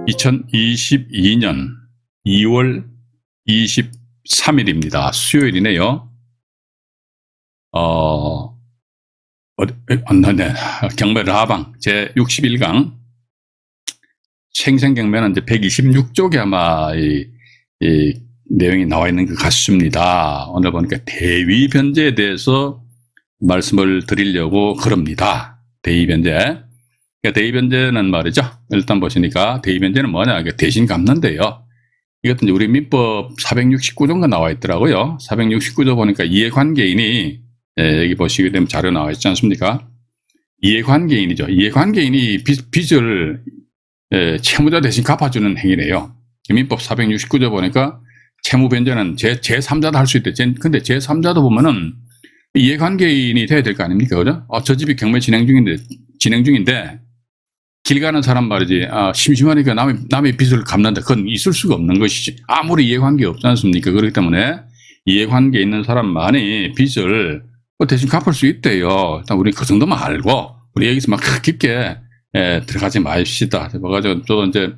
(2022년 2월 23일입니다) 수요일이네요. 네. 경매 라방 제61강 생생경매는 이제 126쪽에 아마 이 내용이 나와 있는 것 같습니다. 오늘 보니까 대위 변제에 대해서 말씀을 드리려고 그럽니다. 대위 변제. 그러니까 대위 변제는 말이죠. 일단 보시니까 대위 변제는 뭐냐? 이게 대신 갚는데요. 이것도 이제 우리 민법 469조가 나와 있더라고요. 469조 보니까 이해관계인이 여기 보시게 되면 자료 나와 있지 않습니까? 이해관계인이죠. 이해관계인이 빚을 채무자 대신 갚아주는 행위래요. 민법 469조 보니까 채무 변제는 제3자도 할 수 있대. 근데 제3자도 보면은 이해관계인이 돼야 될 거 아닙니까? 그죠? 저 집이 경매 진행 중인데 길 가는 사람 말이지. 심심하니까 남의 빚을 갚는다. 그건 있을 수가 없는 것이지. 아무리 이해관계 없지 않습니까? 그렇기 때문에 이해관계 있는 사람만이 빚을 대신 갚을 수 있대요. 일단 우리 그 정도만 알고 우리 여기서 막 깊게 들어가지 마십시다. 그래가지고 저도 이제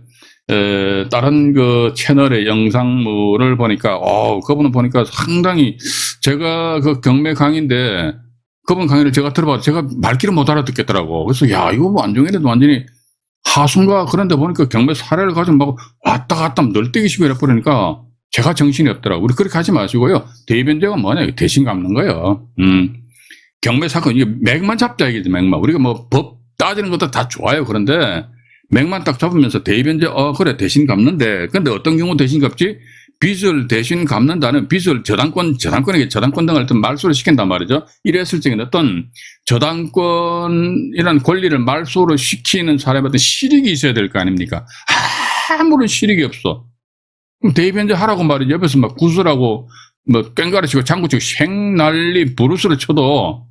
다른 그 채널의 영상물을 보니까 그분은 보니까 상당히 제가 그 경매 강의인데 그분 강의를 제가 들어봐도 제가 말귀를 못 알아듣겠더라고. 그래서 야 이거 뭐 안중에도 완전히 하순가 그런데 보니까 경매 사례를 가지고 막 왔다 갔다 널뛰기식으로 해버리니까 제가 정신이 없더라고. 우리 그렇게 하지 마시고요. 대위 변제가 뭐냐? 대신 갚는 거예요. 경매 사건 이게 맥만 잡자 이게지. 맥만. 우리가 뭐 법 따지는 것도 다 좋아요. 그런데 맥만 딱 잡으면서 대위 변제 그래 대신 갚는데 근데 어떤 경우 대신 갚지? 빚을 대신 갚는다는 빚을 저당권에게 저당권 등을 어떤 말소를 시킨단 말이죠. 이랬을 적에 어떤 저당권이라는 권리를 말소를 시키는 사람의 어떤 실익이 있어야 될 거 아닙니까? 아무런 실익이 없어. 그럼 대위 변제 하라고 말이죠. 옆에서 막 구슬하고 뭐 꽹가리 치고 장구 치고 생난리 부르스를 쳐도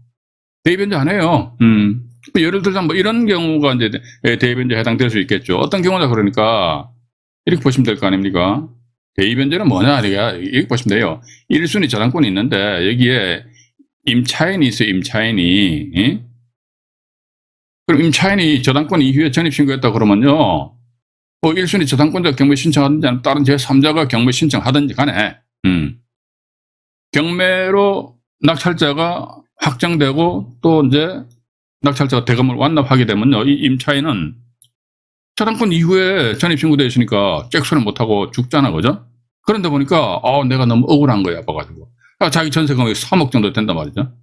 대위 변제 안 해요. 예를 들자면 뭐 이런 경우가 이제 대위 변제에 해당될 수 있겠죠. 어떤 경우다 그러니까 이렇게 보시면 될 거 아닙니까? 대위 변제는 뭐냐? 이렇게 보시면 돼요. 1순위 저당권이 있는데 여기에 임차인이 있어요. 임차인이. 그럼 임차인이 저당권 이후에 전입신고했다 그러면요. 1순위 저당권자가 경매 신청하든지 아니면 다른 제3자가 경매 신청하든지 간에 경매로 낙찰자가 확정되고 또 이제 낙찰자가 대금을 완납하게 되면요. 이 임차인은 저당권 이후에 전입신고되어 있으니까 잭소리 못하고 죽잖아. 그죠? 그런데 보니까 내가 너무 억울한 거야. 봐가지고 자기 전세금액이 3억 정도 된단 말이죠.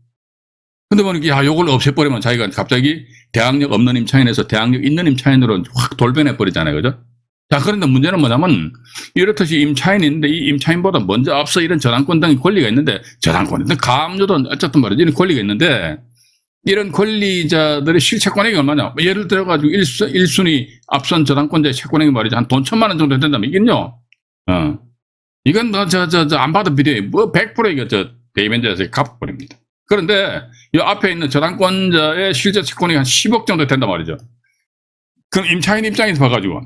근데 보니까 야 요걸 없애버리면 자기가 갑자기 대항력 없는 임차인에서 대항력 있는 임차인으로 확 돌변해버리잖아요. 그죠? 자, 그런데 문제는 뭐냐면 이렇듯이 임차인이 있는데 이 임차인보다 먼저 앞서 이런 저당권 등의 권리가 있는데 저당권이든 가압류든 어쨌든 말이지 이런 권리가 있는데 이런 권리자들의 실채권액이 얼마냐? 예를 들어가지고 1순위 앞선 저당권자의 채권액이 말이죠. 한 돈 1,000만 원 정도 된다면 이겠요? 이건 안 받은 비례, 100% 이거 대위 변제에서 갚아버립니다. 그런데 이 앞에 있는 저당권자의 실제 채권액이 한 10억 정도 된단 말이죠. 그럼 임차인 입장에서 봐가지고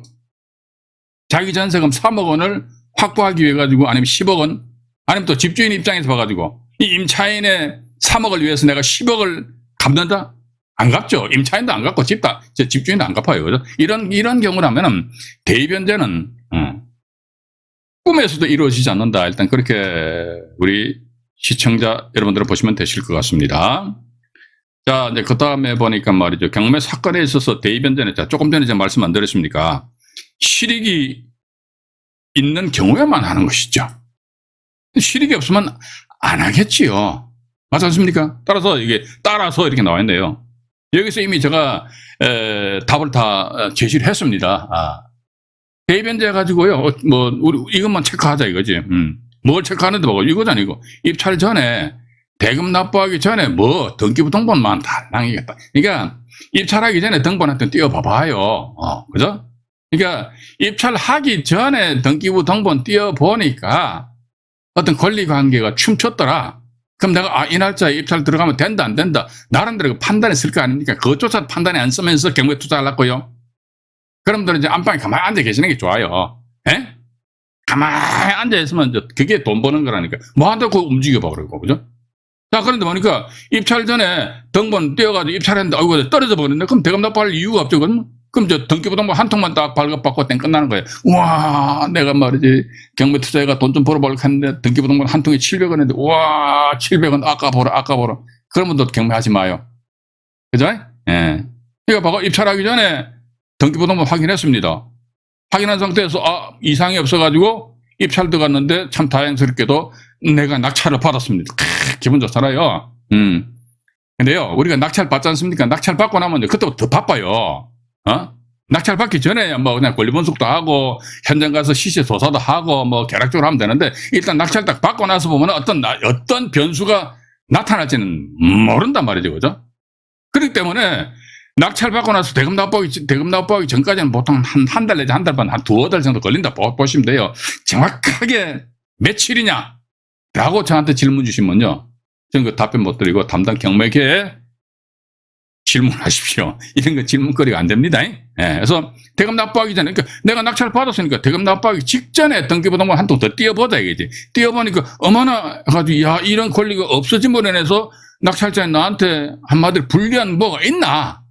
자기 전세금 3억 원을 확보하기 위해 가지고 아니면 10억 원 아니면 또 집주인 입장에서 봐가지고 이 임차인의 3억을 위해서 내가 10억을 갚는다? 안 갚죠. 임차인도 안 갚고 집주인도 안 갚아요. 그죠? 이런 경우라면은 대위 변제는 꿈에서도 이루어지지 않는다. 일단 그렇게 우리 시청자 여러분들은 보시면 되실 것 같습니다. 자, 이제 그 다음에 보니까 말이죠. 경매 사건에 있어서 대위 변제는 조금 전에 제가 말씀 안 드렸습니까? 실익이 있는 경우에만 하는 것이죠. 실익이 없으면 안 하겠지요. 맞지 않습니까? 따라서 이렇게 나와 있네요. 여기서 이미 제가 답을 다 제시를 했습니다. 대위 변제 가지고요. 우리 이것만 체크하자 이거지. 뭘 체크하는데 뭐고 이거잖아 이거. 입찰 전에 대금 납부하기 전에 등기부 등본만 달랑이겠다. 그러니까 입찰하기 전에 등본한테 띄워봐봐요. 그죠? 그러니까 입찰하기 전에 등기부 등본 띄워보니까 어떤 권리관계가 춤췄더라. 그럼 내가 이 날짜에 입찰 들어가면 된다 안 된다 나름대로 판단했을 거 아닙니까? 그것조차 판단이 안 쓰면서 경매 투자하려고요. 그럼들 이제 안방에 가만히 앉아 계시는 게 좋아요. 예? 가만히 앉아 있으면 그게 돈 버는 거라니까. 뭐 한다고 움직여봐 그러고 그죠? 자, 그런데 보니까 입찰 전에 등본 떼어가지고 입찰했는데, 아이고, 떨어져 버렸네. 그럼 대금 납부할 이유가 없죠. 그럼 저 등기부등본 한 통만 딱 발급받고 땡 끝나는 거예요. 와, 내가 말이지, 경매 투자해가 돈 좀 벌어볼까 했는데, 등기부등본 한 통에 700원인데, 와, 700원 아까보라. 그러면 또 경매하지 마요. 그죠? 예. 이거 봐봐, 입찰하기 전에 등기부등본 확인했습니다. 확인한 상태에서, 이상이 없어가지고, 입찰 들어갔는데, 참 다행스럽게도 내가 낙찰을 받았습니다. 기분 좋잖아요. 근데요, 우리가 낙찰 받지 않습니까? 낙찰 받고 나면 그때부터 더 바빠요. 낙찰 받기 전에 뭐 그냥 권리 분석도 하고, 현장 가서 시세 조사도 하고, 뭐 계략적으로 하면 되는데, 일단 낙찰 딱 받고 나서 보면 어떤 변수가 나타날지는 모른단 말이죠. 그죠? 그렇기 때문에, 낙찰 받고 나서 대금 납부하기 전까지는 보통 한 달 내지 한 달 반, 한 두어 달 정도 걸린다 보시면 돼요. 정확하게 며칠이냐? 라고 저한테 질문 주시면요. 저는 그 답변 못 드리고 담당 경매계에 질문하십시오. 이런 거 질문거리가 안 됩니다. 예, 그래서 대금 납부하기 전에, 그러니까 내가 낙찰을 받았으니까 대금 납부하기 직전에 등기부등본 한 통 더 띄워보자 이거지. 띄워보니까 어머나 해가지고, 야, 이런 권리가 없어짐으로 인해서 낙찰자인 나한테 한마디로 불리한 뭐가 있나?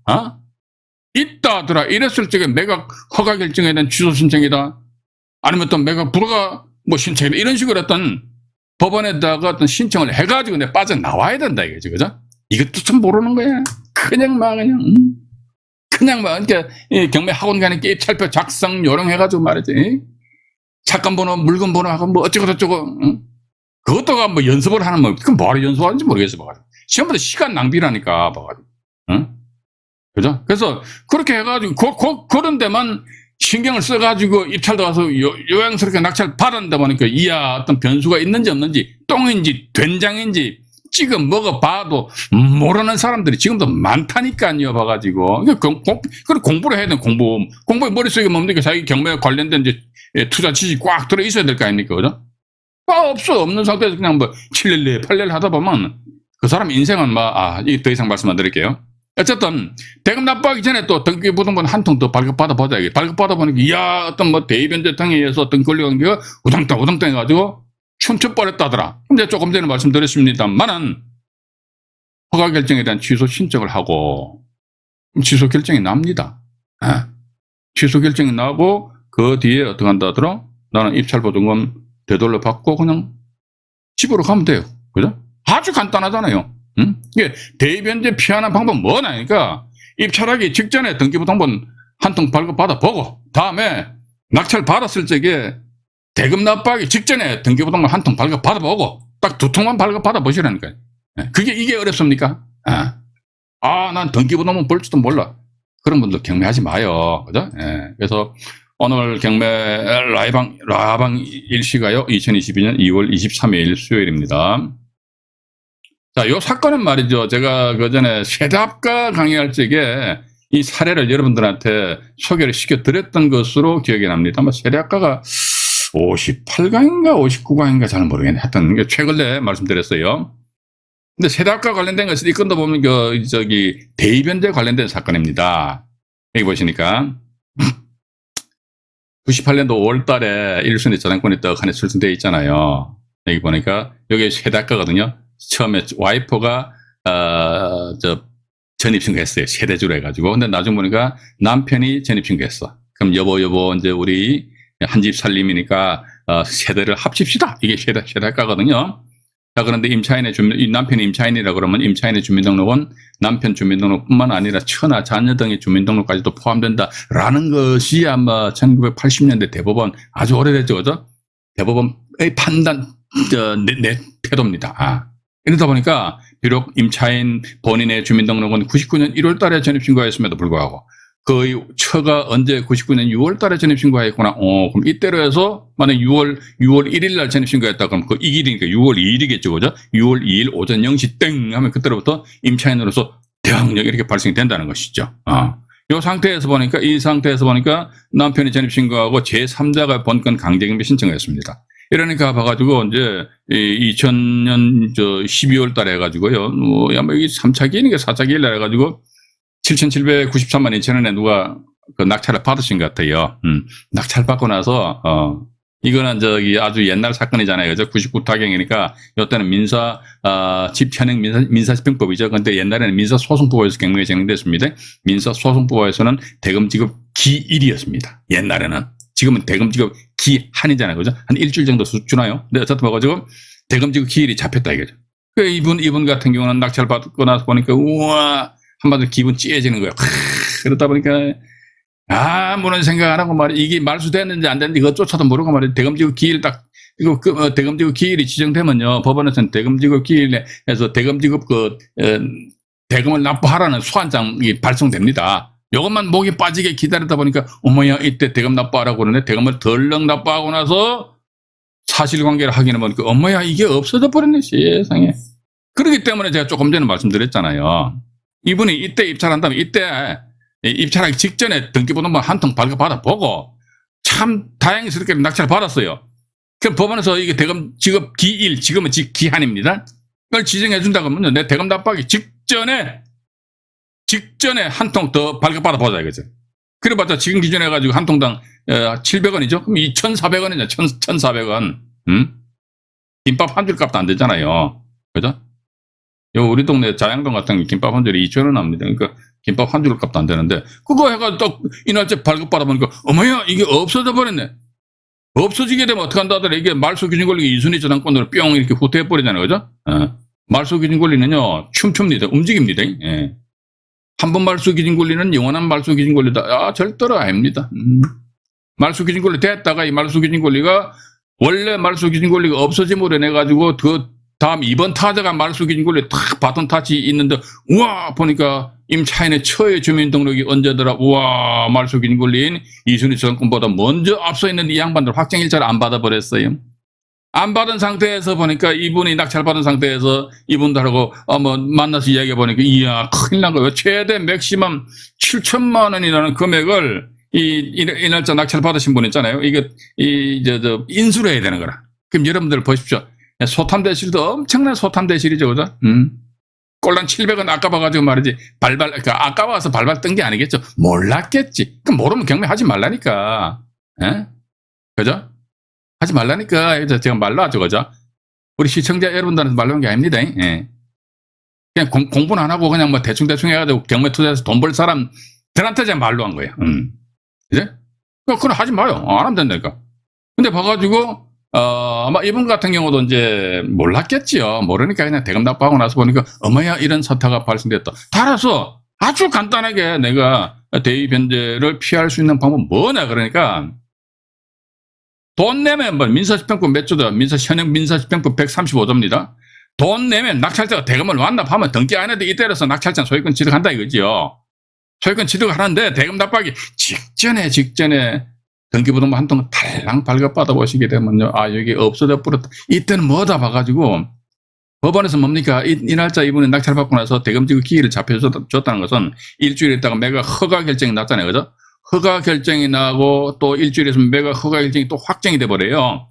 있다 하더라. 이랬을 적에 매각 허가 결정에 대한 취소 신청이다. 아니면 또 매각 불허가 뭐 신청이다. 이런 식으로 어떤 법원에다가 어떤 신청을 해가지고 내 빠져나와야 된다 이거지. 그죠? 이것도 참 모르는 거야. 그냥 그러니까 경매 학원 가니까 입찰표 작성 요령해가지고 말이지. 착관 번호, 물건 번호 하고 뭐 어쩌고 그것도가 뭐 연습을 하는 뭐 그건 뭐하러 연습하는지 모르겠어. 봐가지고. 시험보다 시간 낭비라니까. 봐가지고. 그죠? 그래서 그렇게 해가지고 그런 데만 신경을 써가지고 입찰도 가서 요양스럽게 낙찰 받았는데 보니까 이야 어떤 변수가 있는지 없는지 똥인지 된장인지 지금 먹어봐도 모르는 사람들이 지금도 많다니까요. 봐가지고 그래 공부를 해야 돼. 공부에 머릿속에 뭡니까? 자기 경매에 관련된 이제 투자 지식이 꽉 들어 있어야 될 거 아닙니까? 그죠? 없는 상태에서 그냥 뭐 7일 8일 하다 보면 그 사람 인생은 더 이상 말씀 안 드릴게요. 어쨌든 대금 납부하기 전에 또 등기부등본 한 통 더 발급받아 보자. 발급받아 보니까 이야 어떤 뭐 대의변제청에 의해서 어떤 권리관계가 우당탕 해가지고 춤춰버렸다더라. 근데 조금 전에 말씀드렸습니다만은 허가 결정에 대한 취소 신청을 하고 취소 결정이 납니다. 취소 결정이 나고 그 뒤에 어떻게 한다더라? 나는 입찰보증금 되돌려 받고 그냥 집으로 가면 돼요. 그죠? 아주 간단하잖아요. 이게 대의변제 피하는 방법 뭐냐니까 입찰하기 직전에 등기부등본 한 통 발급받아 보고 다음에 낙찰 받았을 적에 대금 납부하기 직전에 등기부등본 한 통 발급받아 보고 딱 두 통만 발급받아 보시라니까요. 이게 어렵습니까? 난 등기부등본 볼 줄도 몰라. 그런 분들 경매하지 마요. 그죠? 그래서 오늘 경매 라방 일시가요 2022년 2월 23일 수요일입니다. 자, 요 사건은 말이죠. 제가 그 전에 세대합가 강의할 적에 이 사례를 여러분들한테 소개를 시켜드렸던 것으로 기억이 납니다. 세대합가가 58강인가 59강인가 잘 모르겠네. 하여튼 최근에 말씀드렸어요. 근데 세대합가 관련된 것은 이 건도 보면 대의변제 관련된 사건입니다. 여기 보시니까 98년도 5월 달에 1순위 저당권이 떡하니 출생되어 있잖아요. 여기 보니까 여기 세대합가거든요. 처음에 와이프가 전입신고했어요. 세대주로 해가지고. 근데 나중에 보니까 남편이 전입신고했어. 그럼 여보 이제 우리 한 집 살림이니까 세대를 합칩시다. 이게 세대가거든요. 자, 그런데 이 남편이 임차인이라 그러면 임차인의 주민등록은 남편 주민등록뿐만 아니라 처나 자녀 등의 주민등록까지도 포함된다라는 것이 아마 1980년대 대법원 아주 오래됐죠, 그죠? 대법원의 판단 내 태도입니다. 이러다 보니까 비록 임차인 본인의 주민등록은 99년 1월 달에 전입신고했음에도 불구하고 거의 처가 언제 99년 6월 달에 전입신고했구나. 그럼 이때로 해서 만약 6월 1일 날 전입신고했다 그럼 그 이 길이니까 6월 2일이겠죠. 그죠? 6월 2일 오전 0시 땡 하면 그때로부터 임차인으로서 대항력 이렇게 발생이 된다는 것이죠. 이 상태에서 보니까 남편이 전입신고하고 제3자가 본건 강제경비 신청을 했습니다. 이러니까 봐가지고 이제 2000년 12월 달에 해가지고요. 아마 여기 3차 기일인가 4차 기일 날 해가지고 7,793만 2천 원에 누가 그 낙찰을 받으신 것 같아요. 낙찰 받고 나서 이거는 저기 아주 옛날 사건이잖아요. 그죠? 99 타경이니까 이때는 집현행 민사집행법이죠. 근데 옛날에는 민사소송법에서 경명이 진행됐습니다. 민사소송법에서는 대검지급 기1이었습니다. 옛날에는. 지금은 대검지급 기1이잖아요. 그죠? 한 일주일 정도 주나요? 근데 어쨌든 봐가지고 대검지급 기1이 잡혔다 이거죠. 그 이분 같은 경우는 낙찰 받고 나서 보니까 우와 한마디로 기분 찌해지는 거예요. 그러다 보니까 아무런 생각 안 하고 말이야. 이게 말소됐는지 안 됐는지 그것조차도 모르고 말이야. 대검지급 기일 딱, 이거 대검지급 기일이 지정되면요. 법원에서는 대검지급 기일에서 대검지급 대검을 납부하라는 소환장이 발송됩니다. 이것만 목이 빠지게 기다리다 보니까 어머야 이때 대검 납부하라고 그러네. 대검을 덜렁 납부하고 나서 사실관계를 확인해 보니까 어머야 이게 없어져 버렸네 세상에. 그렇기 때문에 제가 조금 전에 말씀드렸잖아요. 이분이 이때 입찰한다면 이때 입찰하기 직전에 등기부등본 한 통 발급받아보고 참 다행스럽게 낙찰을 받았어요. 그럼 법원에서 이게 대검 지급 기1, 지금은 기한입니다. 그걸 지정해준다고 하면 내 대검 납부하기 직전에 한 통 더 발급받아보자 이거죠. 그래봤자 지금 기준에 해가지고 한 통당 700원이죠. 그럼 2,400원이냐 1,400원. 김밥 한 줄 값도 안 되잖아요. 그죠? 요 우리 동네 자양동 같은 게 김밥 한 줄에 2,000원 합니다. 그러니까 김밥 한 줄 값도 안 되는데 그거 해가지고 딱 이날짜 발급받아 보니까 어머야 이게 없어져 버렸네. 없어지게 되면 어떡한다 하더라. 이게 말소기준 권리가 이순위 저당권으로 뿅 이렇게 후퇴해 버리잖아요. 그죠? 말소기준 권리는요 춤춥니다. 움직입니다. 예. 한 번 말소기준 권리는 영원한 말소기준 권리다. 절대로 아닙니다. 말소기준 권리 됐다가 이 말소기준 권리가 원래 말소기준 권리가 없어짐으로 인해가지고 그 다음 2번 타자가 말소기준 권리 탁 바톤 타치 있는데 우와 보니까 임차인의 처의 주민등록이 언제더라. 우와 말소기준 권리인 이순위 저당권보다 먼저 앞서 있는 이 양반들 확정일자를 안 받아버렸어요. 안 받은 상태에서 보니까 이분이 낙찰 받은 상태에서 이분들하고 만나서 이야기해 보니까 이야 큰일 난 거예요. 최대 맥시멈 7천만 원이라는 금액을 이 날짜 낙찰 받으신 분 있잖아요. 이게 인수를 해야 되는 거라. 그럼 여러분들 보십시오. 소탐대실도 엄청난 소탐대실이죠, 그죠? 꼴랑 700원 아까봐가지고 말이지, 그러니까 아까봐서 발발 뜬 게 아니겠죠. 몰랐겠지. 그럼 모르면 경매하지 말라니까. 예? 그죠? 하지 말라니까. 제가 말로 하죠, 그죠? 우리 시청자 여러분들한테 말로 한 게 아닙니다. 예. 그냥 공부는 안 하고 그냥 뭐 대충 해가지고 경매 투자해서 돈 벌 사람들한테 제가 말로 한 거예요. 그죠? 그건 하지 마요. 안 하면 된다니까. 근데 봐가지고, 아마 이분 같은 경우도 이제 몰랐겠지요. 모르니까 그냥 대금 납부하고 나서 보니까 어머야 이런 사태가 발생됐다. 따라서 아주 간단하게 내가 대위 변제를 피할 수 있는 방법은 뭐냐 그러니까 돈 내면 민사집행법 몇 조다. 현행 민사집행법 135조입니다. 돈 내면 낙찰자가 대금을 완납하면 등기 안 해도 이때로서 낙찰자 소유권 취득한다 이거지요. 소유권 취득을 하는데 대금 납부하기 직전에 등기부등본 한 통 달랑 발급받아 보시게 되면요. 여기 없어져 버렸다. 이때는 뭐다 봐가지고 법원에서 뭡니까? 이 날짜 이분이 낙찰 받고 나서 대금지급 기일을 잡혀줬다는 것은 일주일 있다가 매각 허가 결정이 났잖아요. 그죠? 허가 결정이 나고 또 일주일 있으면 매각 허가 결정이 또 확정이 돼버려요.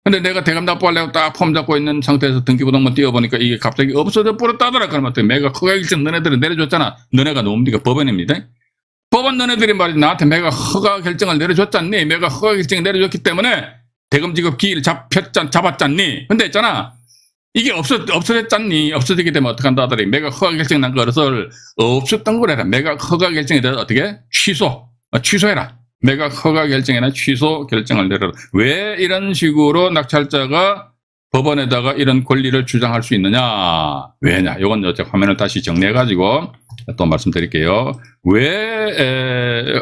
근데 내가 대금 납부하려고 딱 폼 잡고 있는 상태에서 등기부등본 띄워보니까 이게 갑자기 없어져 버렸다더라. 그러면 매각 허가 결정 너네들은 내려줬잖아. 너네가 누굽니까? 법원입니다. 법원 너네들이 말이지 나한테 매각 허가 결정을 내려줬잖니. 매각 허가 결정이 내려줬기 때문에 대금지급 기일을 잡았잖니. 근데 있잖아. 이게 없어졌잖니. 없어지게 되면 어떡한다 하더니 매각 허가 결정 난 것을 없었던 거래라. 매각 허가 결정에 대해서 어떻게? 취소해라. 매각 허가 결정이나 취소 결정을 내려라. 왜 이런 식으로 낙찰자가 법원에다가 이런 권리를 주장할 수 있느냐? 왜냐? 이건 어제 화면을 다시 정리해가지고 또 말씀드릴게요. 왜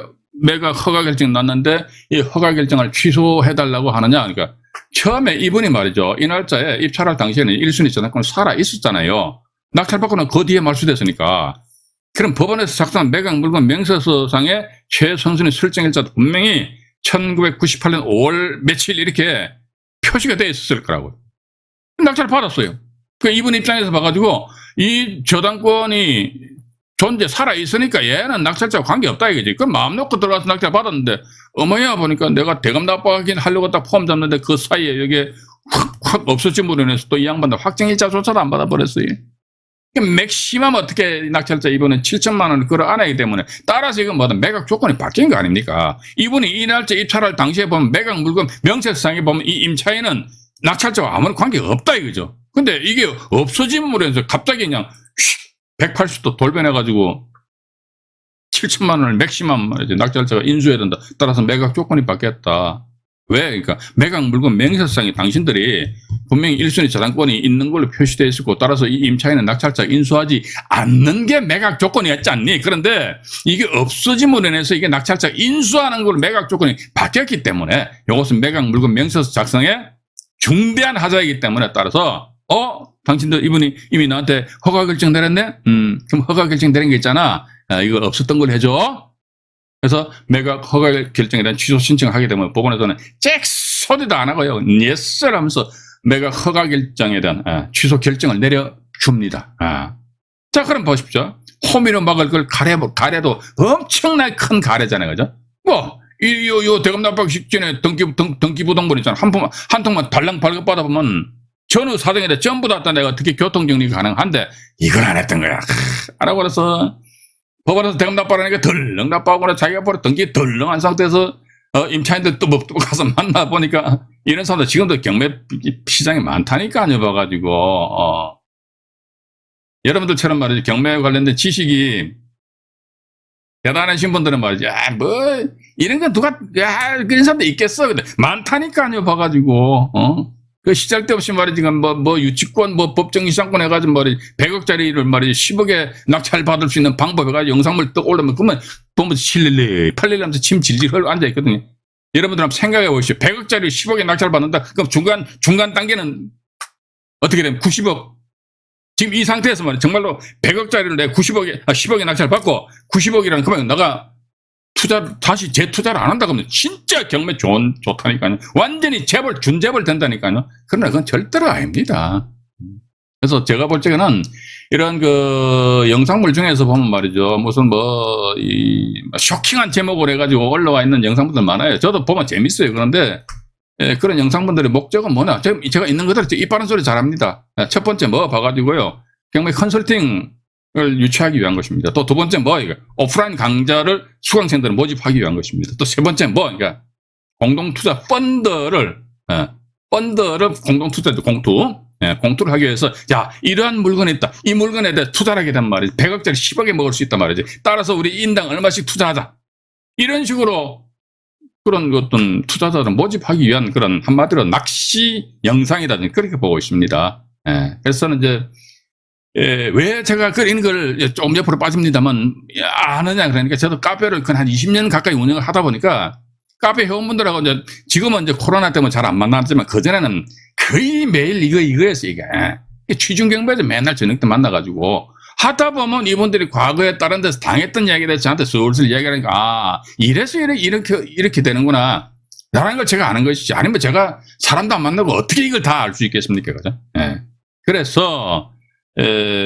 매각 허가 결정이 났는데 이 허가 결정을 취소해달라고 하느냐? 그러니까 처음에 이분이 말이죠. 이 날짜에 입찰할 당시에는 1순위 저당권이 살아 있었잖아요. 낙찰받고는 그 뒤에 말소됐으니까. 그럼 법원에서 작성한 매각 물건 명세서상에 최선순위 설정일자도 분명히 1998년 5월 며칠 이렇게 표시가 되어 있었을 거라고요. 낙찰을 받았어요. 그 이분 입장에서 봐가지고 이 저당권이 살아있으니까 얘는 낙찰자와 관계없다 이거지. 그럼 마음 놓고 들어가서 낙찰 받았는데 어머야 보니까 내가 대금 납부하긴 하려고 딱 폼 잡는데 그 사이에 여기에 확 없어짐으로 인해서 또 이 양반들 확정일자조차도 안 받아버렸어요. 맥시멈 어떻게 낙찰자 이분은 7천만 원을 끌어안아야 하기 때문에 따라서 이건 뭐다 매각 조건이 바뀐 거 아닙니까? 이분이 이 날짜 입찰할 당시에 보면 매각 물건 명세서상에 보면 이 임차인은 낙찰자와 아무런 관계가 없다 이거죠. 근데 이게 없어짐으로 해서 갑자기 그냥 180도 돌변해가지고 7천만 원을 맥시멈 낙찰자가 인수해야 된다. 따라서 매각 조건이 바뀌었다. 왜? 그러니까 매각 물건 명세서상에 당신들이 분명히 1순위 저당권이 있는 걸로 표시되어 있었고 따라서 이 임차인은 낙찰자 인수하지 않는 게 매각 조건이었지 않니? 그런데 이게 없어짐으로 인해서 이게 낙찰자 인수하는 걸로 매각 조건이 바뀌었기 때문에 이것은 매각 물건 명세서 작성에 중대한 하자이기 때문에 따라서 당신들 이분이 이미 나한테 허가 결정 내렸네? 그럼 허가 결정 내린 게 있잖아. 이거 없었던 걸 해줘. 그래서 매각 허가 결정에 대한 취소 신청을 하게 되면 법원에서는 잭 소리도 안 하고요. yes 하면서 매각 허가 결정에 대한 취소 결정을 내려줍니다. 자, 그럼 보십시오. 호미로 막을 걸 가래도 엄청나게 큰 가래잖아요. 그죠? 요 대금 납부하기 직전에 등기부등본 있잖아. 한 통만 달랑 발급받아 보면 전후 사정에 전부 다 내가 특히 교통정리 가능한데 이걸 안 했던 거야. 라고 그래서 법원에서 대금 납부하니까 덜렁 납부하거나 자기가 바로 등기 덜렁한 상태에서 임차인들 또 가서 만나보니까 이런 사람들 지금도 경매 시장이 많다니까요. 봐가지고 여러분들처럼 말이죠. 경매에 관련된 지식이 대단하신 분들은 말이죠. 이런 건 누가 그런 사람도 있겠어. 근데 많다니까요. 봐가지고 그 시잘데없이 말이지 유치권 법정이상권 해가지고 100억짜리를 말이지 10억에 낙찰 받을 수 있는 방법 해가지고 영상물 또 올리면 그러면 보면 실릴리 팔릴라면서 침 질질 흘러 앉아 있거든요. 여러분들 한번 생각해 보시죠. 100억짜리 10억에 낙찰 받는다. 그럼 중간 단계는 어떻게 되면 90억. 지금 이 상태에서 말이야 정말로 100억짜리를 내 10억에 낙찰 받고 90억이라는 금액 내가 다시 재투자를 안 한다 그러면 진짜 경매 좋다니까요. 완전히 준재벌 된다니까요. 그러나 그건 절대로 아닙니다. 그래서 제가 볼 적에는 이런 영상물 중에서 보면 말이죠. 무슨 쇼킹한 제목을 해가지고 올라와 있는 영상분들 많아요. 저도 보면 재밌어요. 그런데 그런 영상분들의 목적은 뭐냐. 제가 있는 그대로 입 바른 소리 잘합니다. 첫 번째 봐가지고요. 경매 컨설팅 을 유치하기 위한 것입니다. 또 두 번째 오프라인 강좌를 수강생들을 모집하기 위한 것입니다. 또 세 번째 그러니까 공동투자 펀드를 공동투자 공투를 하기 위해서 이러한 물건이 있다. 이 물건에 대해 투자를 하게 되면 말이지 100억짜리 10억에 먹을 수 있단 말이지. 따라서 우리 인당 얼마씩 투자하자. 이런 식으로 그런 어떤 투자자를 모집하기 위한 그런 한마디로 낚시 영상이다. 그렇게 보고 있습니다. 그래서 이제 왜 제가 이런 걸 좀 옆으로 빠집니다만 아느냐 그러니까 저도 카페를 한 20년 가까이 운영을 하다 보니까 카페 회원분들하고 이제 지금은 이제 코로나 때문에 잘 안 만났지만 그전에는 거의 매일 이거였어 이게 취중경배에서 맨날 저녁 때 만나가지고 하다 보면 이분들이 과거에 다른 데서 당했던 이야기에 대해서 저한테 슬슬 이야기하니까 이래서 이렇게 되는구나 라는 걸 제가 아는 것이지 아니면 제가 사람도 안 만나고 어떻게 이걸 다 알 수 있겠습니까? 그죠? 그래서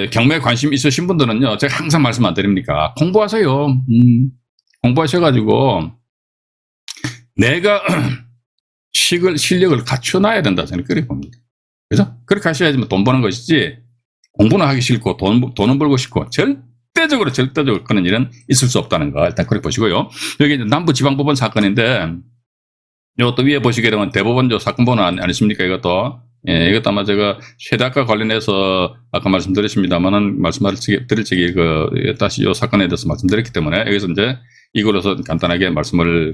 경매에 관심 있으신 분들은요, 제가 항상 말씀 안 드립니까? 공부하세요. 공부하셔가지고, 내가 실력을 갖춰놔야 된다. 저는 그렇게 봅니다. 그죠? 그렇게 하셔야지 돈 버는 것이지, 공부는 하기 싫고, 돈은 벌고 싶고, 절대적으로 그런 일은 있을 수 없다는 거. 일단 그렇게 보시고요. 여기 이제 남부지방법원 사건인데, 이것도 위에 보시게 되면 대법원조 사건번호 아니십니까? 이것도 아마 제가 최대학과 관련해서 아까 말씀드렸습니다만은 드릴 적에 다시 이 사건에 대해서 말씀드렸기 때문에 여기서 이제 이걸로서 간단하게 말씀을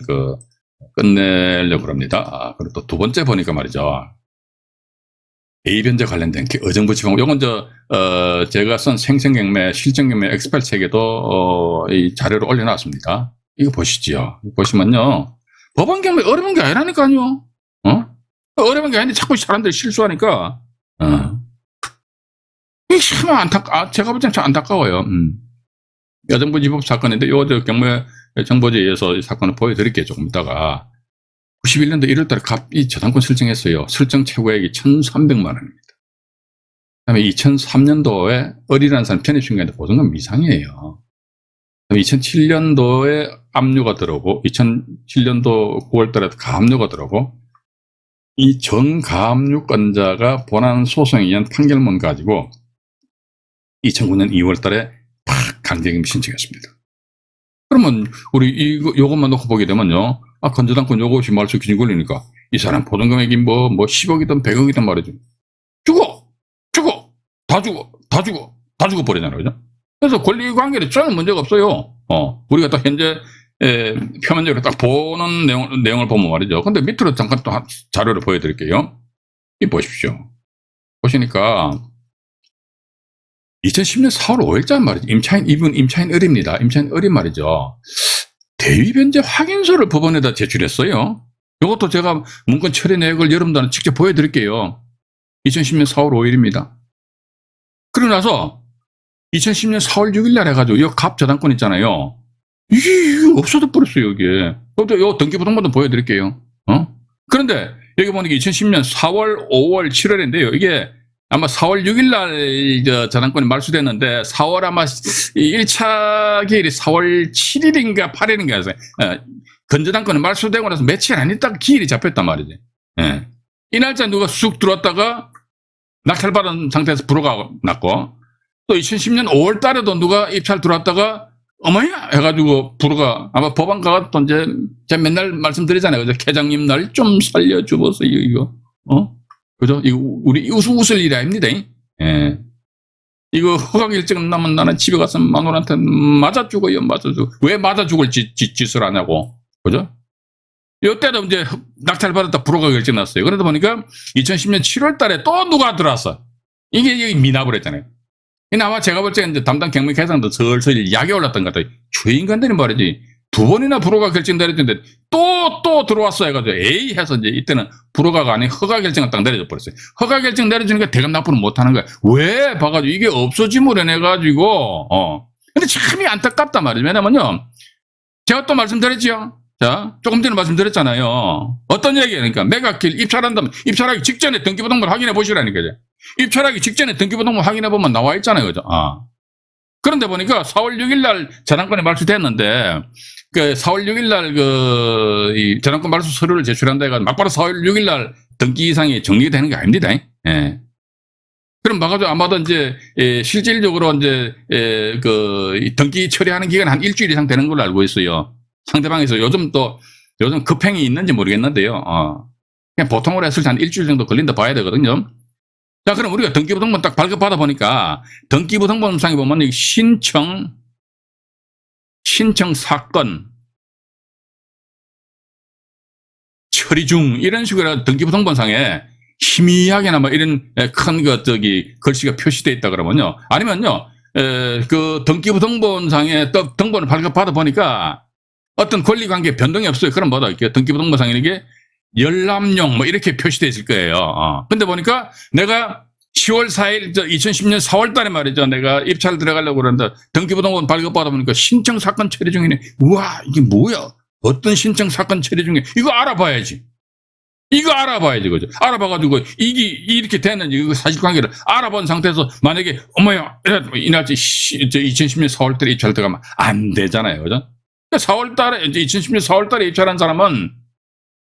끝내려고 합니다. 그리고 또 두 번째 보니까 말이죠. A변제 관련된 의정부 지방, 요건 제가 쓴 생생경매, 실전경매 엑스펠 책에도 이 자료를 올려놨습니다. 이거 보시지요. 보시면요. 법원 경매 어려운 게 아니라니까요. 어려운 게 아닌데 자꾸 사람들이 실수하니까, 이게 참 제가 볼 땐 참 안타까워요. 여정부 지법 사건인데, 경매 정보제에 의해서 이 사건을 보여드릴게요. 조금 있다가. 91년도 1월달에 이 저당권 설정했어요. 설정 최고액이 1,300만 원입니다. 그 다음에 2003년도에 어리라는 사람 편입신고인데 보증금 미상이에요. 2007년도에 압류가 들어오고 2007년도 9월달에 가압류가 들어오고 이 정가압류권자가 본안 소송에 의한 판결문 가지고 2009년 2월 달에 팍 강제징용 신청했습니다. 그러면 우리 요것만 놓고 보게 되면요. 건저당권 요거 없이 말소 기준 걸리니까 이 사람 보증금액이 뭐 10억이든 100억이든 말이죠. 다 죽어 버리잖아요. 그죠? 그래서 권리관계에 전혀 문제가 없어요. 우리가 딱 현재 표면적으로 딱 보는 내용을 보면 말이죠. 근데 밑으로 잠깐 또 자료를 보여드릴게요. 이 보십시오. 보시니까 2010년 4월 5일자 말이죠. 이분 임차인 을입니다. 임차인 을이 말이죠. 대위 변제 확인서를 법원에다 제출했어요. 이것도 제가 문건 처리 내역을 여러분들한테 직접 보여드릴게요. 2010년 4월 5일입니다. 그러고 나서 2010년 4월 6일 날 해가지고 이 갑 저당권 있잖아요. 이게 없어져 버렸어요, 이게. 요 등기부등본도 보여드릴게요. 그런데 여기 보니까 2010년 4월, 5월, 7월인데요. 이게 아마 4월 6일 날 저당권이 말소됐는데 4월 아마 1차 기일이 4월 7일인가 8일인가 해서 건저당권이 말소되고 나서 며칠 안 있다가 기일이 잡혔단 말이지. 이 날짜 누가 쑥 들어왔다가 낙찰받은 상태에서 불허가 났고 또 2010년 5월 달에도 누가 입찰 들어왔다가 어머야 해가지고 불허가 아마 법원 가가 또 이제 제가 맨날 말씀드리잖아요. 그죠? 계장님 날 좀 살려주보세요 이거. 그죠? 이거 우리 웃을 일이 아닙니다. 이거 허가 결정 나면 나는 집에 가서 마누라한테 맞아 죽어요. 왜 맞아 죽을 짓을 하냐고. 그죠? 이때도 이제 낙찰 받았다 불허가 결정 났어요. 그러다 보니까 2010년 7월 달에 또 누가 들어왔어. 이게 미납을 했잖아요. 아마 제가 볼 때 이제 담당 경매 계상도 슬슬 약이 올랐던 것 같아요. 주인간들이 말이지. 2번이나 불허가 결정되었는데 또 들어왔어 해가지고 에이 해서 이제 이때는 불허가가 아닌 허가 결정을 딱 내려줘 버렸어요. 허가 결정 내려주니까 대금 납부는 못하는 거야. 왜? 봐가지고 이게 없어짐을 해가지고 근데 참이 안타깝단 말이에요. 왜냐면요. 제가 또 말씀드렸죠. 자, 조금 전에 말씀드렸잖아요. 어떤 얘기예요? 그러니까 매각길 입찰한다면 입찰하기 직전에 등기부등본 확인해 보시라니까요. 입찰하기 직전에 등기부등본 확인해 보면 나와 있잖아요. 그죠? 그런데 보니까 4월 6일 날 저당권이 말소됐는데 그 4월 6일 날 이 저당권 말소 서류를 제출한다 해가지고 막바로 4월 6일 날 등기 이상이 정리되는 게 아닙니다. 그럼 봐가지고 아마도 이제 실질적으로 이제 그 등기 처리하는 기간 한 일주일 이상 되는 걸로 알고 있어요. 상대방에서 요즘 급행이 있는지 모르겠는데요. 그냥 보통으로 했을 때 한 일주일 정도 걸린다 봐야 되거든요. 자, 그럼 우리가 등기부등본 딱 발급받아 보니까 등기부등본상에 보면 여기 신청 사건 처리 중 이런 식으로 등기부등본상에 희미하게나마 이런 큰 글씨가 표시되어 있다 그러면요. 아니면요, 그 등기부등본상에 등본을 발급받아 보니까 어떤 권리관계 변동이 없어요. 그럼 뭐다? 등기부등본상에 이게 열람용 뭐 이렇게 표시되어 있을 거예요. 근데 보니까 내가 10월 4일 2010년 4월 달에 말이죠. 내가 입찰 들어가려고 그러는데 등기부등본 발급받아 보니까 신청 사건 처리 중이네. 우와, 이게 뭐야? 어떤 신청 사건 처리 중에 이거 알아봐야지. 그죠? 알아봐가지고 이게 이렇게 되는지 그 사실관계를 알아본 상태에서 만약에 어머야 이 날짜 2010년 4월 달에 입찰 들어가면 안 되잖아요. 그죠? 4월 달에 이제 2010년 4월 달에 입찰한 사람은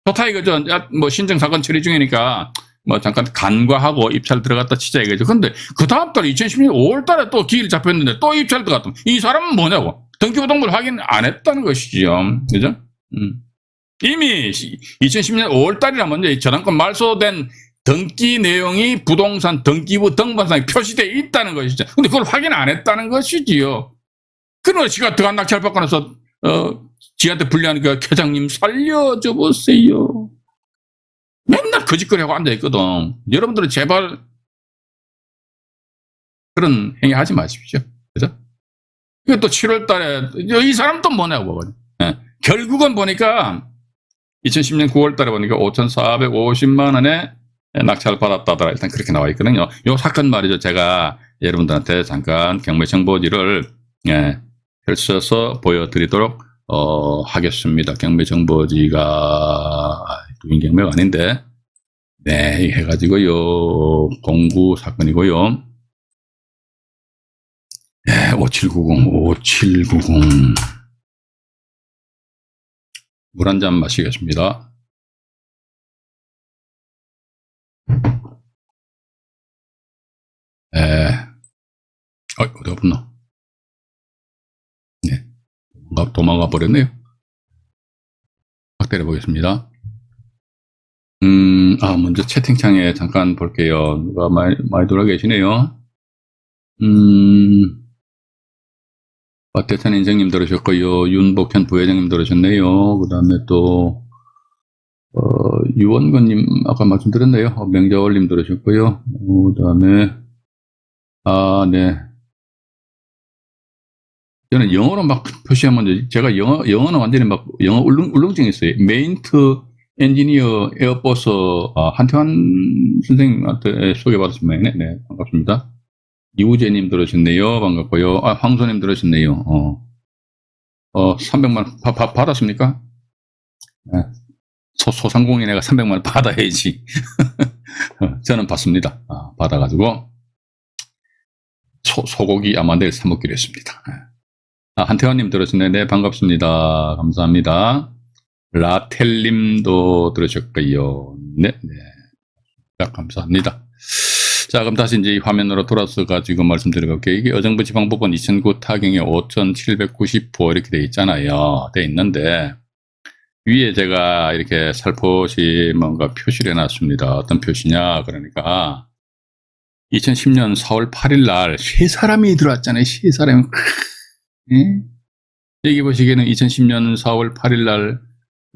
좋다 이거죠. 뭐 신청 사건 처리 중이니까 뭐 잠깐 간과하고 입찰 들어갔다 치자 이거죠. 근데 그 다음 달 2010년 5월 달에 또 기일 잡혔는데 또 입찰 들어갔다. 이 사람은 뭐냐고. 등기부등본 확인 안 했다는 것이죠. 그죠? 이미 2010년 5월 달이라면 이제 저당권 말소된 등기 내용이 부동산 등기부 등본상에 표시되어 있다는 것이죠. 근데 그걸 확인 안 했다는 것이지요. 그러나 지가 들어간 낙찰 받고 나서 지한테 불리하니까 계장님 살려줘 보세요. 맨날 거짓거리하고 앉아있거든. 여러분들은 제발 그런 행위 하지 마십시오. 그죠? 이거 또 7월 달에 이 사람 또 뭐냐고. 결국은 보니까 2010년 9월 달에 보니까 5,450만 원에 낙찰을 받았다더라. 일단 그렇게 나와 있거든요. 이 사건 말이죠. 제가 여러분들한테 잠깐 경매 정보지를 펼쳐서 보여드리도록 하겠습니다. 경매 정보지가 도인 경매가 아닌데 네 해가지고요 공구 사건이고요. 네, 5790 물 한 잔 마시겠습니다. 네. 어디가 붙노? 네. 도망가 버렸네요. 확대해 보겠습니다. 먼저 채팅창에 잠깐 볼게요. 누가 많이 돌아 계시네요. 박대찬 인생님 들으셨고요. 윤복현 부회장님 들으셨네요. 그 다음에 또, 유원근님, 아까 말씀드렸네요. 명자월님 들으셨고요. 그 다음에, 네. 저는 영어로 막 표시하면, 제가 영어는 완전히 막, 영어 울렁증이 있어요. 메인트 엔지니어 에어버스, 한태환 선생님한테 소개받았습니다. 네, 반갑습니다. 이우재님 들으셨네요. 반갑고요. 황소님 들으셨네요. 300만 받았습니까? 네. 소상공인애가 300만 받아야지. 저는 받습니다. 받아가지고 소고기 아마 내일 사 먹기로 했습니다. 한태환님 들으셨네. 네, 반갑습니다. 감사합니다. 라텔님도 들으셨고요. 네, 네. 감사합니다. 자, 그럼 다시 이제 화면으로 돌아서 가지고 말씀드려볼게요. 이게 여정부 지방법원 2009 타경에 5,790호 이렇게 돼 있잖아요. 돼 있는데, 위에 제가 이렇게 살포시 뭔가 표시를 해놨습니다. 어떤 표시냐. 그러니까, 2010년 4월 8일 날, 세 사람이 들어왔잖아요. 세 사람이. 여기 보시기에는 2010년 4월 8일 날,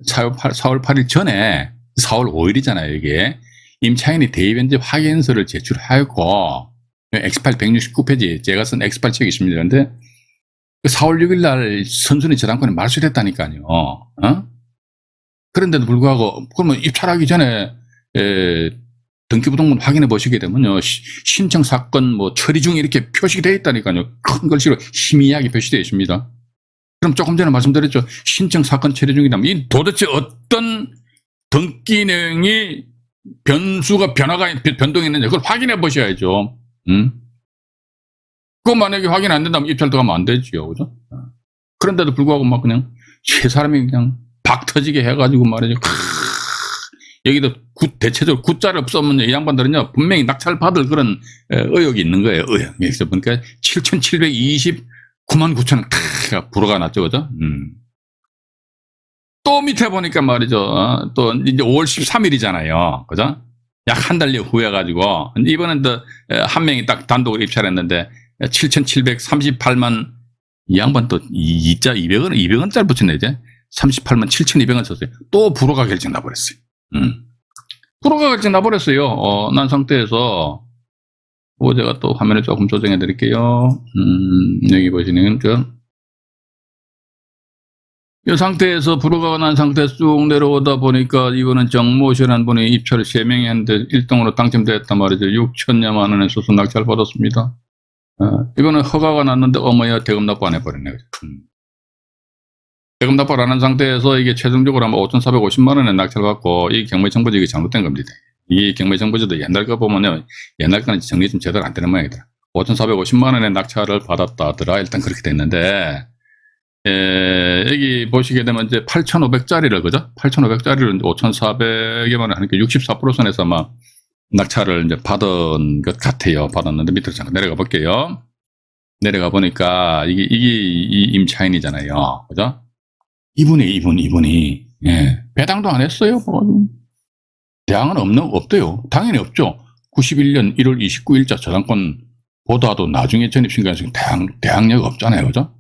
4월 8일 전에, 4월 5일이잖아요, 이게. 임차인이 대의변제 확인서를 제출하였고, X8 169페이지, 제가 쓴 X8 책이 있습니다. 그런데, 4월 6일 날 선순위 저당권이 말소됐다니까요. 그런데도 불구하고, 그러면 입찰하기 전에, 등기부등본 확인해 보시게 되면요, 신청 사건 뭐 처리 중에 이렇게 표시되어 있다니까요. 큰 글씨로 희미하게 표시되어 있습니다. 그럼 조금 전에 말씀드렸죠. 신청 사건 처리 중이라면, 이 도대체 어떤 등기 내용이 변수가 변동이 있는지 그걸 확인해 보셔야죠. 그거 만약에 확인 안 된다면 입찰 들어가면 안 되지요. 그죠? 그런데도 불구하고 막 그냥 세 사람이 그냥 박 터지게 해가지고 말이죠. 여기도 대체적으로 굿자를 없으면 이 양반들은요, 분명히 낙찰 받을 그런 의혹이 있는 거예요. 여기서 보니까 7,729만 9천 불어가 났죠. 그죠? 또 밑에 보니까 말이죠. 또 이제 5월 13일이잖아요. 그죠? 약 한 달 후에 가지고 이번엔 또 한 명이 딱 단독으로 입찰했는데 7,738만 이 양반 또 이자 200원짜리 붙였네 이제 38만 7,200원 썼어요. 또 불허가 결정 나버렸어요. 불허가 결정 나버렸어요. 난 상태에서 제가 또 화면을 조금 조정해 드릴게요. 여기 보시는 이 상태에서 불허가 난 상태에서 쭉 내려오다 보니까 이번엔 정모시라는 분이 입찰을 3명이 했는데 1등으로 당첨되었단 말이죠. 6천여만 원의 수수 낙찰 받았습니다. 이거는 허가가 났는데 어머야 대금 납부 안 해버렸네. 대금 납부를 안 한 상태에서 이게 최종적으로 아마 5,450만 원의 낙찰 받고 이 경매정보지 이게 잘못된 겁니다. 이 경매정보지도 옛날 거 보면요. 옛날 거는 정리 좀 제대로 안 되는 모양이다. 5,450만 원의 낙찰을 받았다더라. 일단 그렇게 됐는데 여기 보시게 되면 이제 8,500짜리를, 그죠? 8,500짜리를 5,400여만 원 하니까 64%선에서 아마 낙찰을 이제 받은 것 같아요. 받았는데 밑으로 잠깐 내려가 볼게요. 내려가 보니까 이게 이 임차인이잖아요. 그죠? 이분이, 배당도 안 했어요. 대항은 없대요. 당연히 없죠. 91년 1월 29일자 저당권 보다도 나중에 전입신고해서 대항력 없잖아요. 그죠?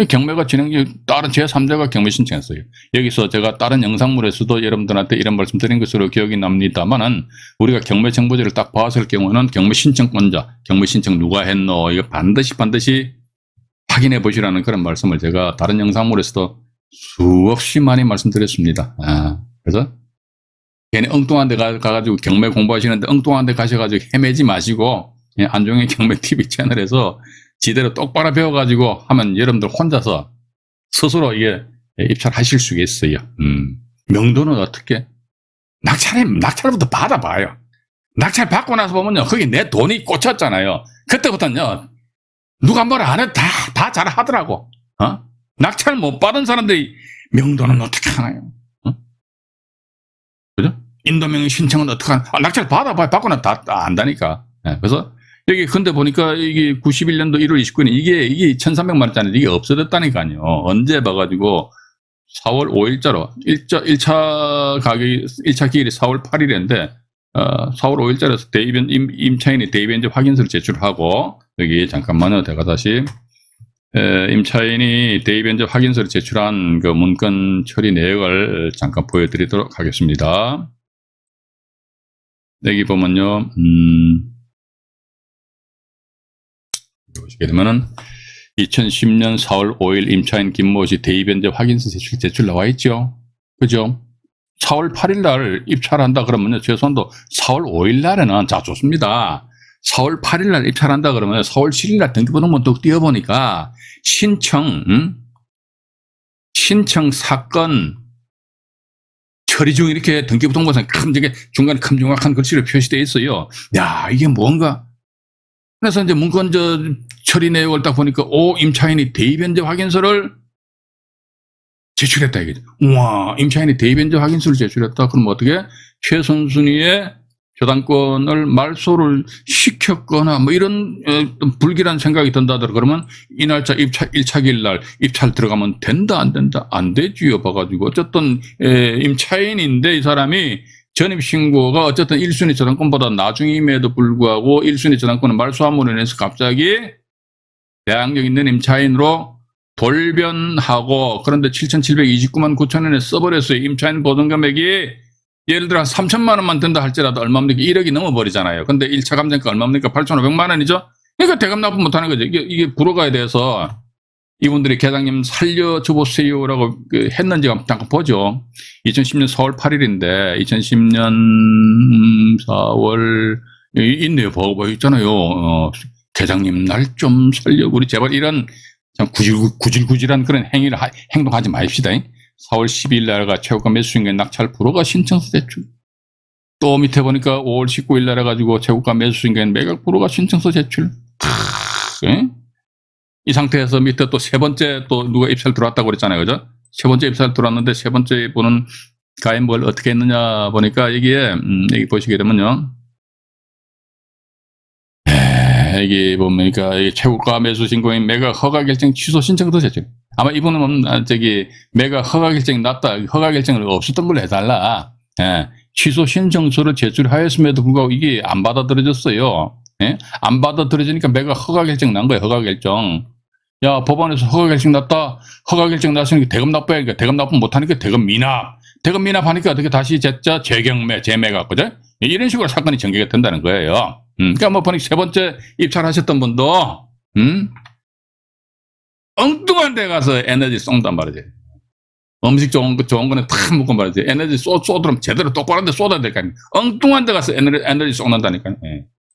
경매가 다른 제3자가 경매 신청했어요. 여기서 제가 다른 영상물에서도 여러분들한테 이런 말씀 드린 것으로 기억이 납니다만은 우리가 경매 정보지를 딱 봤을 경우는 경매 신청권자, 경매 신청 누가 했노, 이거 반드시 확인해 보시라는 그런 말씀을 제가 다른 영상물에서도 수없이 많이 말씀드렸습니다. 그래서 괜히 엉뚱한 데 가가지고 경매 공부하시는데 엉뚱한 데 가셔가지고 헤매지 마시고 안종의 경매 TV 채널에서 지대로 똑바로 배워가지고 하면 여러분들 혼자서 스스로 이게 입찰하실 수가 있어요. 명도는 어떻게? 낙찰부터 받아봐요. 낙찰 받고 나서 보면요. 거기 내 돈이 꽂혔잖아요. 그때부터는요. 누가 뭐라 안 해도 다 잘 하더라고. 낙찰 못 받은 사람들이 명도는 어떻게 하나요? 그죠? 인도명의 신청은 어떻게 하나? 낙찰 받아봐요. 받고 나서 다 안다니까. 그래서 여기 근데 보니까 이게 91년도 1월 29일 이게 1,300만 원짜리 이게 없어졌다니까요. 언제 봐가지고 4월 5일자로 1차 가격이 1차 기일이 4월 8일인데 4월 5일자로서 임차인이 대의변제 확인서를 제출하고 여기 잠깐만요. 제가 다시 임차인이 대의변제 확인서를 제출한 그 문건 처리 내역을 잠깐 보여드리도록 하겠습니다. 여기 보면요. 보시게 되면은 2010년 4월 5일 임차인 김모 씨 대의변제 확인서 제출 나와 있죠. 그죠? 4월 8일 날 입찰을 한다 그러면요. 최소한도 4월 5일 날에는 자 좋습니다. 4월 8일 날 입찰을 한다 그러면 4월 7일 날 등기부등본 또 띄워보니까 신청 사건 처리 중 이렇게 등기부등본상 중간에 큼지막한 글씨로 표시되어 있어요. 야 이게 뭔가. 그래서 이제 문건 처리 내역을 딱 보니까 임차인이 대의변제 확인서를 제출했다 이거죠. 우와, 임차인이 대의변제 확인서를 제출했다. 그럼 어떻게 최선순위의 저당권을 말소를 시켰거나 뭐 이런 불길한 생각이 든다더라. 그러면 이 날짜 1차 기일 날 입찰 들어가면 된다 안 된다? 안 되지요. 봐가지고 어쨌든 임차인인데 이 사람이 전입신고가 어쨌든 1순위 저당권보다 나중임에도 불구하고 1순위 저당권을 말소함으로 인해서 갑자기 대항력 있는 임차인으로 돌변하고 그런데 7,729만 9천 원에 써버렸어요. 임차인 보증금액이 예를 들어 한 3천만 원만 든다 할지라도 얼마입니까? 1억이 넘어버리잖아요. 근데 1차 감정가 얼마입니까? 8,500만 원이죠? 그러니까 대금 납부 못하는 거죠. 이게 불허가에 대해서 이분들이 계장님 살려줘 보세요라고 했는지가 잠깐 보죠. 2010년 4월 8일인데 2010년 4월 있네요. 보고 있잖아요. 계장님 날 좀 살려 우리 제발 이런 참 구질구질한 그런 행동하지 마십시다. 4월 12일 날가 최고가 매수인가의 낙찰 불허가 신청서 제출. 또 밑에 보니까 5월 19일 날 해가지고 최고가 매수인가의 매각 불허가 신청서 제출. 이 상태에서 밑에 또 세 번째 또 누가 입찰 들어왔다고 그랬잖아요. 그죠? 세 번째 입찰 들어왔는데 세 번째 분은 과연 뭘 어떻게 했느냐 보니까 여기에 여기 보시게 되면요. 여기 보니까 최고가 매수 신고인 매각 허가 결정 취소 신청도 제출. 아마 이분은 매각 허가 결정이 났다. 허가 결정을 없었던 걸로 해달라. 취소 신청서를 제출하였음에도 불구하고 이게 안 받아들여졌어요. 안 받아들여지니까 매각 허가 결정 난 거예요. 허가 결정. 야, 법원에서 허가 결정 났다. 허가 결정 났으니까 대금 납부하니까 대금 납부 못하니까 대금 미납. 대금 미납하니까 어떻게 다시 재경매, 재매각, 그죠? 이런 식으로 사건이 전개가 된다는 거예요. 그러니까 뭐 보니까 세 번째 입찰하셨던 분도, 엉뚱한 데 가서 에너지 쏜단 말이지. 음식 좋은 거는 탁 먹고 말이지. 에너지 쏘더라면 제대로 똑바로 데 쏟아야 될 거 아니에요. 엉뚱한 데 가서 에너지 쏟는다니까요.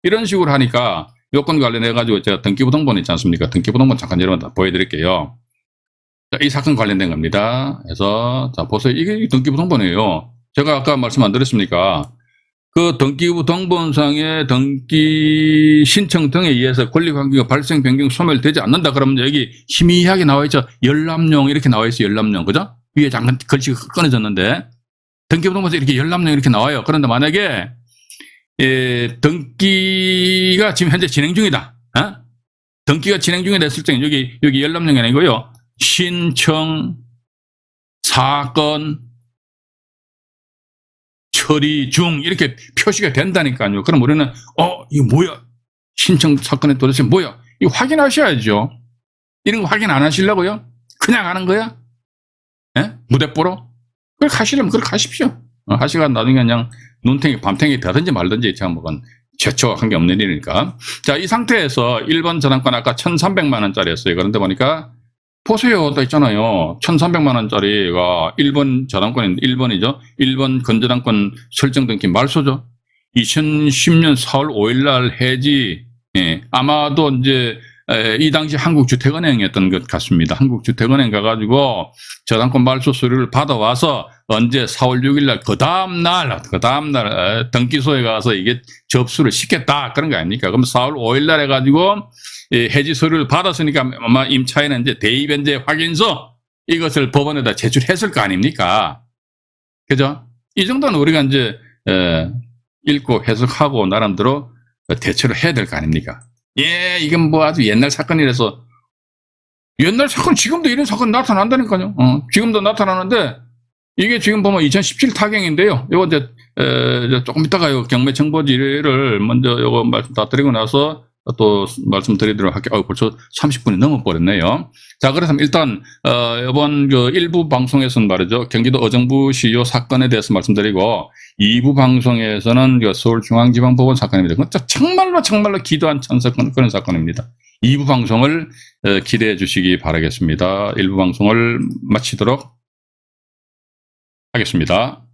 이런 식으로 하니까 요건 관련해가지고 제가 등기부등본 있지 않습니까? 등기부등본 잠깐 여러분 보여드릴게요. 자, 이 사건 관련된 겁니다. 그래서, 자, 보세요. 이게 등기부등본이에요. 제가 아까 말씀 안 드렸습니까? 그 등기부등본상의 등기 신청 등에 의해서 권리관계가 발생, 변경, 소멸되지 않는다. 그러면 여기 희미하게 나와 있죠. 열람용 이렇게 나와 있어요. 열람용. 그죠? 위에 잠깐 글씨가 끊어졌는데 등기부등본에서 이렇게 열람용 이렇게 나와요. 그런데 만약에 등기가 지금 현재 진행 중이다. 등기가 진행 중이 됐을 때 여기 열람용이 아니고요. 신청, 사건, 처리 중 이렇게 표시가 된다니까요. 그럼 우리는 이거 뭐야? 신청 사건에 도대체 뭐야? 이거 확인하셔야죠. 이런 거 확인 안 하시려고요? 그냥 하는 거야? 무대뽀로? 그걸 가시려면 그걸 가십시오. 하시가 나중에 그냥 눈탱이 밤탱이 되든지 말든지 제가 뭐건 최초한 게 없는 일이니까. 자, 이 상태에서 1번 저당권 아까 1,300만 원짜리였어요. 그런데 보니까 보세요. 또 있잖아요. 1,300만 원짜리가 1번 저당권인데 1번이죠. 1번 건저당권 설정 등기 말소죠. 2010년 4월 5일 날 해지. 아마도 이제 이 당시 한국주택은행이었던 것 같습니다. 한국주택은행 가가지고 저당권 말소 서류를 받아와서 언제 4월 6일 날 그 다음날 등기소에 가서 이게 접수를 시켰다 그런 거 아닙니까? 그럼 4월 5일 날 해가지고 해지 서류를 받았으니까 아마 임차인은 이제 대의변제 확인서 이것을 법원에다 제출했을 거 아닙니까? 그죠? 이 정도는 우리가 이제 읽고 해석하고 나름대로 대처를 해야 될 거 아닙니까? 예, 이건 뭐 아주 옛날 사건이라서, 옛날 사건, 지금도 이런 사건 나타난다니까요. 지금도 나타나는데, 이게 지금 보면 2017 타경인데요. 요거 이제 조금 이따가 경매 정보지를 먼저 요거 말씀 다 드리고 나서 또 말씀드리도록 할게요. 벌써 30분이 넘어버렸네요. 자, 그렇다면 일단 이번 그 1부 방송에서는 말이죠. 경기도 의정부시 요 사건에 대해서 말씀드리고 2부 방송에서는 서울중앙지방법원 사건입니다. 정말로 기도 안 찬 사건, 그런 사건입니다. 2부 방송을 기대해 주시기 바라겠습니다. 1부 방송을 마치도록 하겠습니다.